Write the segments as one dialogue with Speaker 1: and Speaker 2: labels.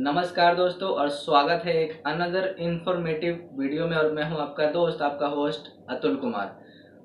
Speaker 1: नमस्कार दोस्तों और स्वागत है एक अनदर इंफॉर्मेटिव वीडियो में। और मैं हूं आपका दोस्त, आपका होस्ट अतुल कुमार।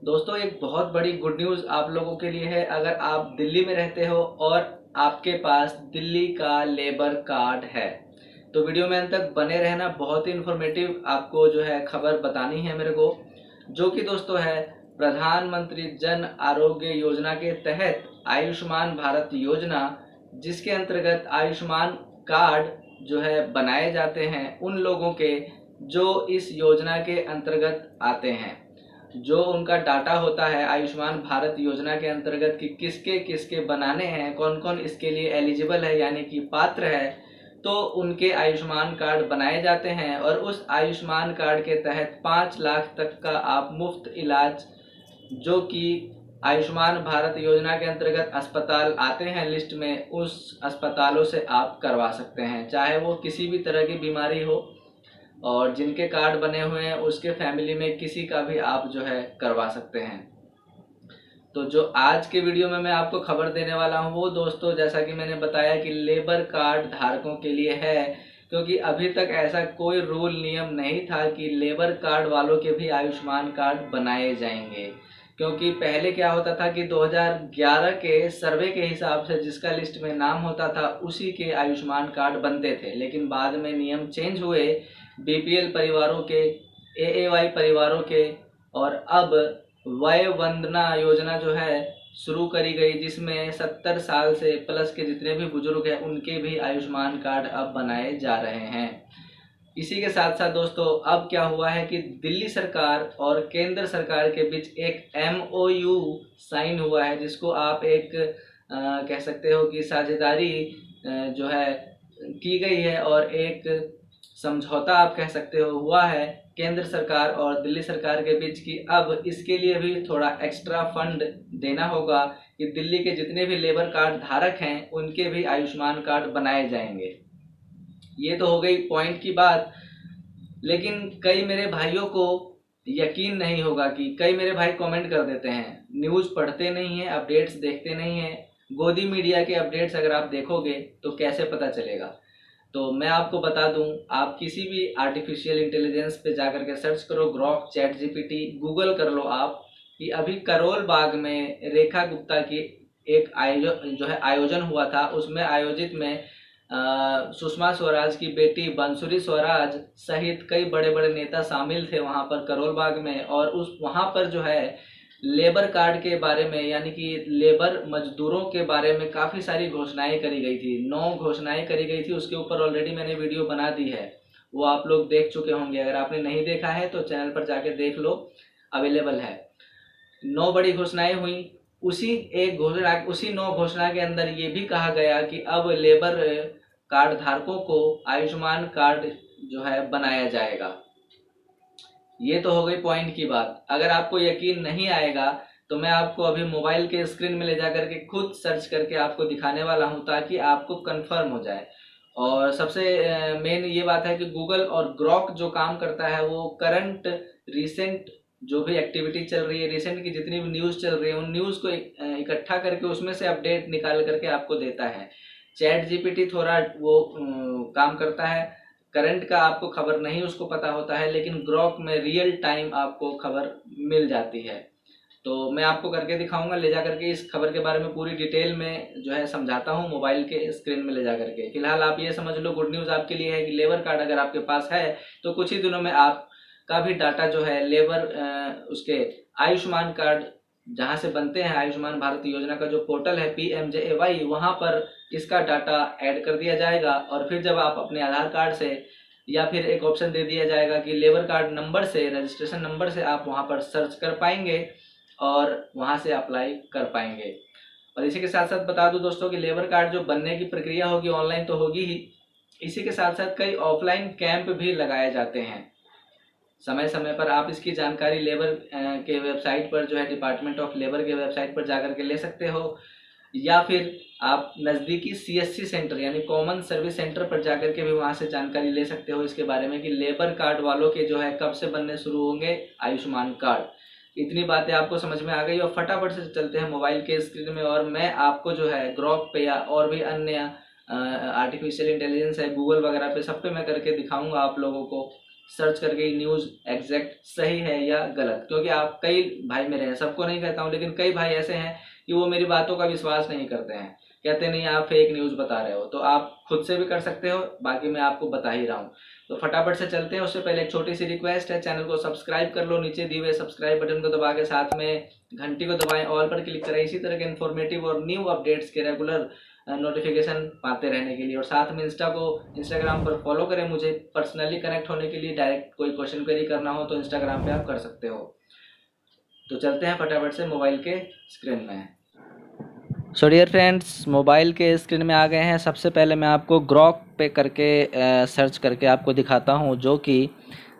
Speaker 1: दोस्तों, एक बहुत बड़ी गुड न्यूज़ आप लोगों के लिए है। अगर आप दिल्ली में रहते हो और आपके पास दिल्ली का लेबर कार्ड है तो वीडियो में अंत तक बने रहना। बहुत ही इंफॉर्मेटिव आपको जो है खबर बतानी है मेरे को, जो कि दोस्तों है प्रधानमंत्री जन आरोग्य योजना के तहत आयुष्मान भारत योजना, जिसके अंतर्गत आयुष्मान कार्ड जो है बनाए जाते हैं उन लोगों के जो इस योजना के अंतर्गत आते हैं। जो उनका डाटा होता है आयुष्मान भारत योजना के अंतर्गत कि किसके किसके बनाने हैं, कौन कौन इसके लिए एलिजिबल है यानी कि पात्र है, तो उनके आयुष्मान कार्ड बनाए जाते हैं। और उस आयुष्मान कार्ड के तहत 5 लाख तक का आप मुफ्त इलाज, जो कि आयुष्मान भारत योजना के अंतर्गत अस्पताल आते हैं लिस्ट में, उस अस्पतालों से आप करवा सकते हैं, चाहे वो किसी भी तरह की बीमारी हो। और जिनके कार्ड बने हुए हैं उसके फैमिली में किसी का भी आप जो है करवा सकते हैं। तो जो आज के वीडियो में मैं आपको खबर देने वाला हूँ वो दोस्तों, जैसा कि मैंने बताया कि लेबर कार्ड धारकों के लिए है, क्योंकि अभी तक ऐसा कोई रूल नियम नहीं था कि लेबर कार्ड वालों के भी आयुष्मान कार्ड बनाए जाएंगे। क्योंकि पहले क्या होता था कि 2011 के सर्वे के हिसाब से जिसका लिस्ट में नाम होता था उसी के आयुष्मान कार्ड बनते थे, लेकिन बाद में नियम चेंज हुए बीपीएल परिवारों के, एएवाई परिवारों के, और अब वय वंदना योजना जो है शुरू करी गई, जिसमें 70 साल से प्लस के जितने भी बुजुर्ग हैं उनके भी आयुष्मान कार्ड अब बनाए जा रहे हैं। इसी के साथ साथ दोस्तों अब क्या हुआ है कि दिल्ली सरकार और केंद्र सरकार के बीच एक MOU साइन हुआ है, जिसको आप एक कह सकते हो कि साझेदारी जो है की गई है, और एक समझौता आप कह सकते हो हुआ है केंद्र सरकार और दिल्ली सरकार के बीच की अब इसके लिए भी थोड़ा एक्स्ट्रा फंड देना होगा कि दिल्ली के जितने भी लेबर कार्ड धारक हैं उनके भी आयुष्मान कार्ड बनाए जाएंगे। ये तो हो गई पॉइंट की बात। लेकिन कई मेरे भाइयों को यकीन नहीं होगा कि कई मेरे भाई कमेंट कर देते हैं, न्यूज़ पढ़ते नहीं हैं, अपडेट्स देखते नहीं हैं। गोदी मीडिया के अपडेट्स अगर आप देखोगे तो कैसे पता चलेगा। तो मैं आपको बता दूं, आप किसी भी आर्टिफिशियल इंटेलिजेंस पे जाकर के सर्च करो, ग्रॉक, चैट जीपीटी, गूगल कर लो आप, कि अभी करोल बाग में रेखा गुप्ता की एक आयोजन हुआ था। उसमें आयोजित में सुषमा स्वराज की बेटी बंसुरी स्वराज सहित कई बड़े बड़े नेता शामिल थे वहां पर करोल बाग में। और उस वहां पर जो है लेबर कार्ड के बारे में यानी कि लेबर मजदूरों के बारे में काफ़ी सारी घोषणाएं करी गई थी। 9 घोषणाएं करी गई थी, उसके ऊपर ऑलरेडी मैंने वीडियो बना दी है, वो आप लोग देख चुके होंगे। अगर आपने नहीं देखा है तो चैनल पर जाके देख लो, अवेलेबल है। 9 बड़ी घोषणाएं हुई। उसी 9 घोषणा के अंदर ये भी कहा गया कि अब लेबर कार्ड धारकों को आयुष्मान कार्ड जो है बनाया जाएगा। ये तो हो गई पॉइंट की बात। अगर आपको यकीन नहीं आएगा तो मैं आपको अभी मोबाइल के स्क्रीन में ले जा करके खुद सर्च करके आपको दिखाने वाला हूं, ताकि आपको कंफर्म हो जाए। और सबसे मेन ये बात है कि गूगल और ग्रॉक जो काम करता है वो करंट रिसेंट जो भी एक्टिविटी चल रही है, रिसेंट की जितनी भी न्यूज़ चल रही है, उन न्यूज़ को इकट्ठा करके उसमें से अपडेट निकाल करके आपको देता है। चैट जीपीटी थोड़ा वो काम करता है, करंट का आपको खबर नहीं उसको पता होता है, लेकिन ग्रॉक में रियल टाइम आपको खबर मिल जाती है। तो मैं आपको करके दिखाऊंगा, ले जा करके इस खबर के बारे में पूरी डिटेल में जो है समझाता हूँ मोबाइल के स्क्रीन में ले जा करके। फिलहाल आप ये समझ लो, गुड न्यूज़ आपके लिए है कि लेबर कार्ड अगर आपके पास है तो कुछ ही दिनों में आपका भी डाटा जो है लेबर उसके आयुष्मान कार्ड जहाँ से बनते हैं, आयुष्मान भारत योजना का जो पोर्टल है PMJAY, वहाँ पर इसका डाटा ऐड कर दिया जाएगा। और फिर जब आप अपने आधार कार्ड से, या फिर एक ऑप्शन दे दिया जाएगा कि लेबर कार्ड नंबर से, रजिस्ट्रेशन नंबर से आप वहाँ पर सर्च कर पाएंगे और वहाँ से अप्लाई कर पाएंगे। और इसी के साथ साथ बता दूं दोस्तों कि लेबर कार्ड जो बनने की प्रक्रिया होगी ऑनलाइन तो होगी ही, इसी के साथ साथ कई ऑफलाइन कैंप भी लगाए जाते हैं। समय समय पर आप इसकी जानकारी लेबर के वेबसाइट पर जो है डिपार्टमेंट ऑफ लेबर के वेबसाइट पर जाकर के ले सकते हो, या फिर आप नज़दीकी CSC सेंटर यानी कॉमन सर्विस सेंटर पर जाकर के भी वहाँ से जानकारी ले सकते हो इसके बारे में कि लेबर कार्ड वालों के जो है कब से बनने शुरू होंगे आयुष्मान कार्ड। इतनी बातें आपको समझ में आ गई, और फटाफट से चलते हैं मोबाइल के स्क्रीन में और मैं आपको जो है ग्रॉक पे या और भी अन्य आर्टिफिशियल इंटेलिजेंस है, गूगल वगैरह पे, सब पे मैं करके दिखाऊंगा आप लोगों को, सर्च करके न्यूज़ एग्जैक्ट सही है या गलत। क्योंकि आप कई भाई मेरे हैं, सबको नहीं कहता हूँ, लेकिन कई भाई ऐसे हैं कि वो मेरी बातों का विश्वास नहीं करते हैं, कहते नहीं आप फेक न्यूज़ बता रहे हो। तो आप खुद से भी कर सकते हो, बाकी मैं आपको बता ही रहा हूँ। तो फटाफट से चलते हैं। उससे पहले एक छोटी सी रिक्वेस्ट है, चैनल को सब्सक्राइब कर लो, नीचे दिए हुए सब्सक्राइब बटन को दबा के साथ में घंटी को दबाएं, ऑल पर क्लिक करें, इसी तरह के इन्फॉर्मेटिव और न्यू अपडेट्स के रेगुलर नोटिफिकेशन पाते रहने के लिए। और साथ में इंस्टाग्राम पर फॉलो करें। मुझे पर्सनली कनेक्ट होने के लिए डायरेक्ट कोई क्वेश्चन क्वेरी करना हो तो इंस्टाग्राम पे आप कर सकते हो। तो चलते हैं फटाफट से मोबाइल के स्क्रीन में। सो डियर फ्रेंड्स, मोबाइल के स्क्रीन में आ गए हैं। सबसे पहले मैं आपको ग्रॉक पे करके सर्च करके आपको दिखाता हूं, जो कि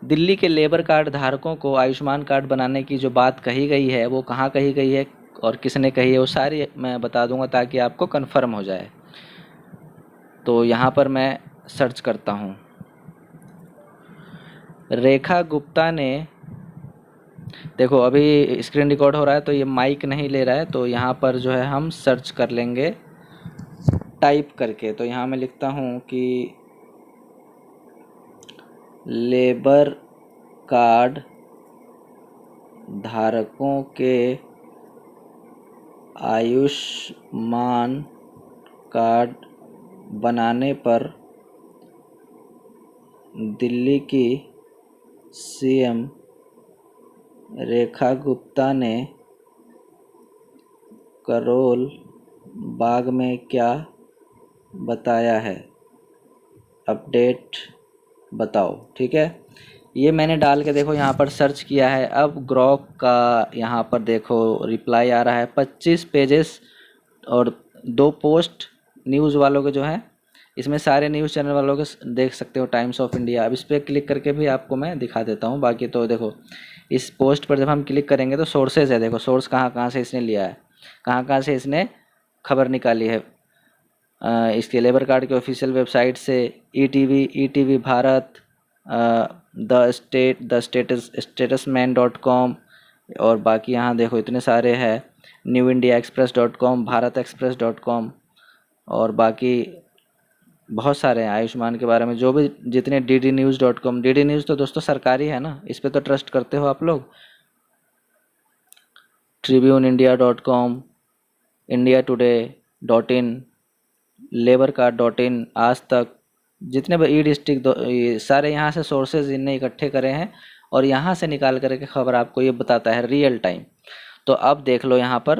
Speaker 1: दिल्ली के लेबर कार्ड धारकों को आयुष्मान कार्ड बनाने की जो बात कही गई है वो कहाँ कही गई है और किसने कही है, वो सारी मैं बता दूंगा ताकि आपको कंफर्म हो जाए। तो यहाँ पर मैं सर्च करता हूँ, रेखा गुप्ता ने, देखो अभी स्क्रीन रिकॉर्ड हो रहा है तो ये माइक नहीं ले रहा है, तो यहाँ पर जो है हम सर्च कर लेंगे टाइप करके। तो यहाँ मैं लिखता हूँ कि लेबर कार्ड धारकों के आयुष्मान कार्ड बनाने पर दिल्ली की सीएम रेखा गुप्ता ने करोल बाग में क्या बताया है, अपडेट बताओ। ठीक है, ये मैंने डाल के देखो यहाँ पर सर्च किया है। अब ग्रॉक का यहाँ पर देखो रिप्लाई आ रहा है 25 पेजेस और 2 पोस्ट न्यूज़ वालों के जो है, इसमें सारे न्यूज़ चैनल वालों के देख सकते हो, टाइम्स ऑफ इंडिया। अब इस पर क्लिक करके भी आपको मैं दिखा देता हूँ। बाकी तो देखो इस पोस्ट पर जब हम क्लिक करेंगे तो सोर्सेज है, देखो सोर्स कहाँ कहाँ से इसने लिया है, कहाँ कहाँ से इसने खबर निकाली है। इसके लेबर कार्ड के ऑफिशियल वेबसाइट से, ईटीवी भारत, स्टेटसमैन.com, और बाकी यहाँ देखो इतने सारे हैं, न्यू इंडिया एक्सप्रेस.com, भारत एक्सप्रेस.com, और बाकी बहुत सारे हैं आयुष्मान के बारे में जो भी, जितने DDnews.com, DD न्यूज़ तो दोस्तों सरकारी है ना, इस पर तो ट्रस्ट करते हो आप लोग। tribuneindia.com, indiatoday.in, लेबरकार्ड.in, आज तक, जितने भी ई डिस्ट्रिक्ट सारे यहाँ से सोर्सेज इनने इकट्ठे करे हैं और यहाँ से निकाल करके खबर आपको ये बताता है रियल टाइम। तो अब देख लो यहाँ पर,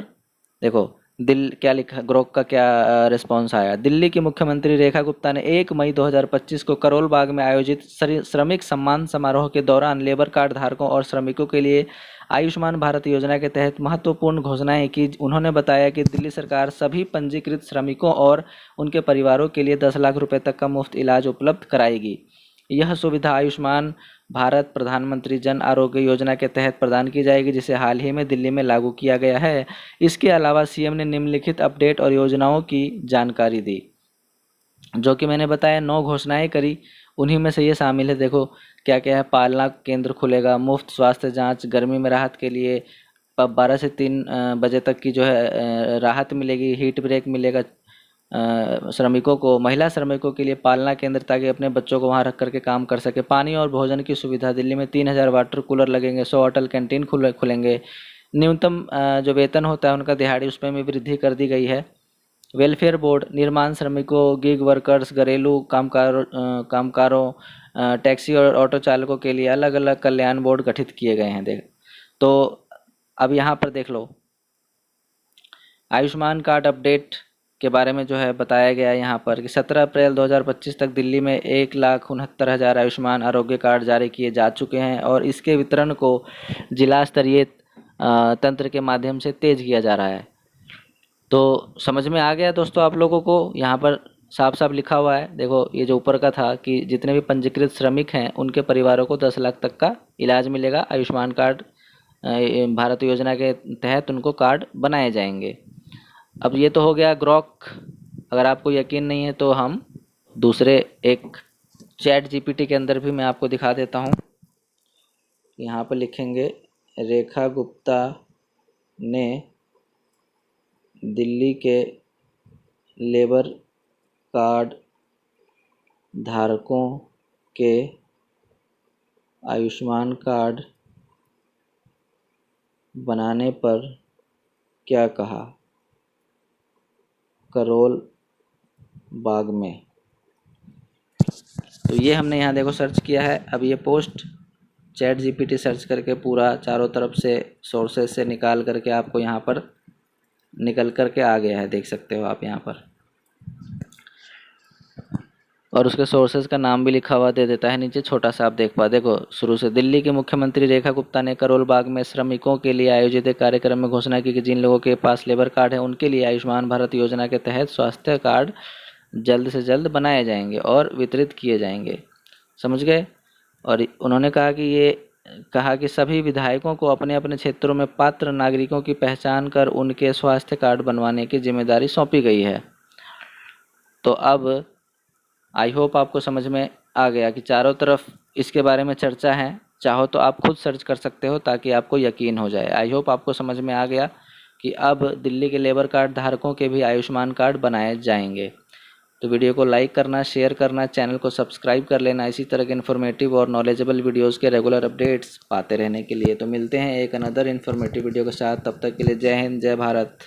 Speaker 1: देखो क्या लिखा, ग्रोक का क्या रिस्पॉन्स आया। दिल्ली की मुख्यमंत्री रेखा गुप्ता ने 1 मई 2025 को करोल बाग में आयोजित श्रमिक सम्मान समारोह के दौरान लेबर कार्ड धारकों और श्रमिकों के लिए आयुष्मान भारत योजना के तहत महत्वपूर्ण घोषणाएं की। उन्होंने बताया कि दिल्ली सरकार सभी पंजीकृत श्रमिकों और उनके परिवारों के लिए 10 लाख रुपए तक का मुफ्त इलाज उपलब्ध कराएगी। यह सुविधा आयुष्मान भारत प्रधानमंत्री जन आरोग्य योजना के तहत प्रदान की जाएगी, जिसे हाल ही में दिल्ली में लागू किया गया है। इसके अलावा सीएम ने निम्नलिखित अपडेट और योजनाओं की जानकारी दी, जो कि मैंने बताया 9 घोषणाएं करी, उन्हीं में से ये शामिल है। देखो क्या क्या है, पालना केंद्र खुलेगा, मुफ्त स्वास्थ्य जांच, गर्मी में राहत के लिए 12 से 3 बजे तक की जो है राहत मिलेगी, हीट ब्रेक मिलेगा श्रमिकों को, महिला श्रमिकों के लिए पालना केंद्र ताकि अपने बच्चों को वहां रख करके काम कर सके, पानी और भोजन की सुविधा, दिल्ली में 3000 वाटर कूलर लगेंगे, 100 अटल कैंटीन खुलेंगे, न्यूनतम जो वेतन होता है उनका दिहाड़ी उसमें भी वृद्धि कर दी गई है। वेलफेयर बोर्ड, निर्माण श्रमिकों, गिग वर्कर्स, घरेलू कामकारों, टैक्सी और ऑटो चालकों के लिए अलग अलग कल्याण बोर्ड गठित किए गए हैं। देख तो अब यहाँ पर देख लो आयुष्मान कार्ड अपडेट के बारे में जो है बताया गया है यहाँ पर कि 17 अप्रैल 2025 तक दिल्ली में 1,69,000 आयुष्मान आरोग्य कार्ड जारी किए जा चुके हैं और इसके वितरण को जिला स्तरीय तंत्र के माध्यम से तेज किया जा रहा है। तो समझ में आ गया दोस्तों आप लोगों को, यहाँ पर साफ साफ लिखा हुआ है। देखो ये जो ऊपर का था कि जितने भी पंजीकृत श्रमिक हैं उनके परिवारों को 10 लाख तक का इलाज मिलेगा, आयुष्मान कार्ड भारत योजना के तहत उनको कार्ड बनाए जाएंगे। अब ये तो हो गया ग्रॉक। अगर आपको यकीन नहीं है तो हम दूसरे एक चैट जीपीटी के अंदर भी मैं आपको दिखा देता हूँ। यहाँ पर लिखेंगे रेखा गुप्ता ने दिल्ली के लेबर कार्ड धारकों के आयुष्मान कार्ड बनाने पर क्या कहा करोल बाग में। तो ये हमने यहाँ देखो सर्च किया है। अब ये पोस्ट चैट जीपीटी सर्च करके पूरा चारों तरफ से सोर्सेज से निकाल करके आपको यहाँ पर निकल करके आ गया है, देख सकते हो आप यहाँ पर। और उसके सोर्सेज का नाम भी लिखा हुआ दे देता है नीचे, छोटा सा आप देख पा। देखो शुरू से, दिल्ली की मुख्यमंत्री रेखा गुप्ता ने करोल बाग में श्रमिकों के लिए आयोजित एक कार्यक्रम में घोषणा की कि जिन लोगों के पास लेबर कार्ड है उनके लिए आयुष्मान भारत योजना के तहत स्वास्थ्य कार्ड जल्द से जल्द बनाए जाएंगे और वितरित किए जाएंगे। समझ गए। और उन्होंने कहा कि सभी विधायकों को अपने अपने क्षेत्रों में पात्र नागरिकों की पहचान कर उनके स्वास्थ्य कार्ड बनवाने की जिम्मेदारी सौंपी गई है। तो अब आई होप आपको समझ में आ गया कि चारों तरफ इसके बारे में चर्चा है। चाहो तो आप खुद सर्च कर सकते हो ताकि आपको यकीन हो जाए। आई होप आपको समझ में आ गया कि अब दिल्ली के लेबर कार्ड धारकों के भी आयुष्मान कार्ड बनाए जाएंगे। तो वीडियो को लाइक करना, शेयर करना, चैनल को सब्सक्राइब कर लेना इसी तरह के इन्फॉर्मेटिव और नॉलेजेबल वीडियोस के रेगुलर अपडेट्स पाते रहने के लिए। तो मिलते हैं एक अनदर इन्फॉर्मेटिव वीडियो के साथ, तब तक के लिए जय हिंद, जय भारत।